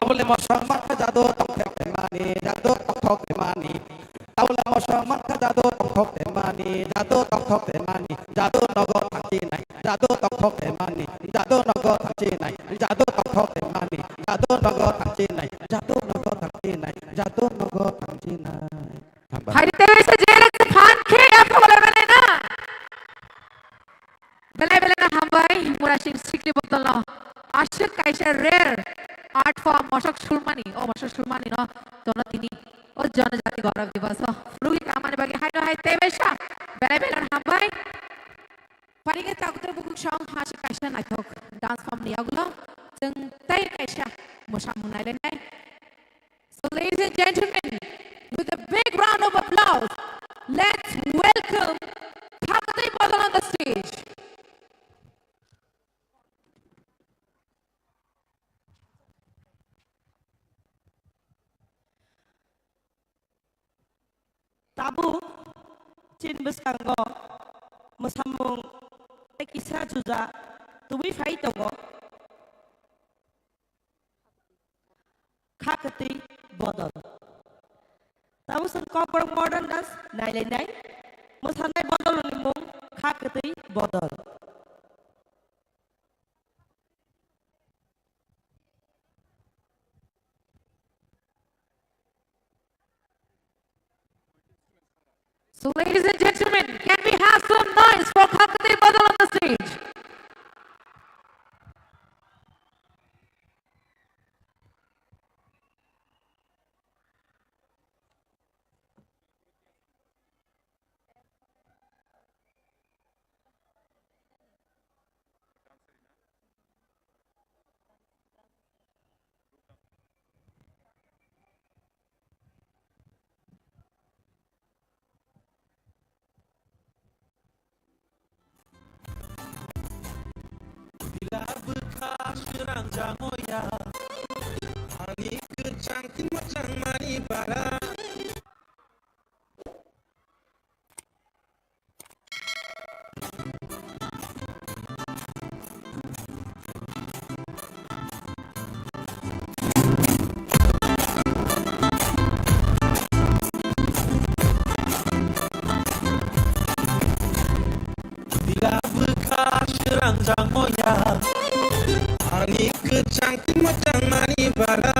তাহলে মুসলমান জাদু তখতে মানি জাদু তখতে মানি তাহলে মুসলমান জাদু তখতে মানি জাদু তখতে মানি জাদু নগর থাকি নাই জাদু তখতে মানি জাদু নগর থাকি নাই জাদু তখতে মানি জাদু নগর থাকি নাই জাদু নগর থাকি নাই জাদু নগর থাকি নাই হাইতে এসে জেলে ফান খেয়ে আপনি বলে বেলে না বেলে না হামবাই মুরা সিকলি বদল না আশিক কাইসা রেয়ার আর্ট ফর্ম মশক সুলমানি ন তোমরা তিনি ও জনজাতি গৌরব দিবস ফ্লুই কামানে বাকি হাইতে বেশা বেলে না হামবাই পারিগে তাকতে বুকু সং হাসিক কাইসা নাইথক ডান্স ফর্ম নিয়াগুলো जों তাই কাইসা মোসামুনাই লেনাই So ladies and gentlemen, with a big round of applause, let's welcome Kakatay Badal on the stage. Tabu chin besanggo mosamung ekisa juza tuwi fai tongo Kakatay Badal. Tabu sen kopor modern dance nai mosanai badal nimung Kakatay Badal. So ladies and gentlemen, can we have some noise for Kakatay Badal on the stage? Bila bekas keranjang moya Ani kecang timacang mani bara Bila bekas keranjang moya Ani kecang timacang mani bara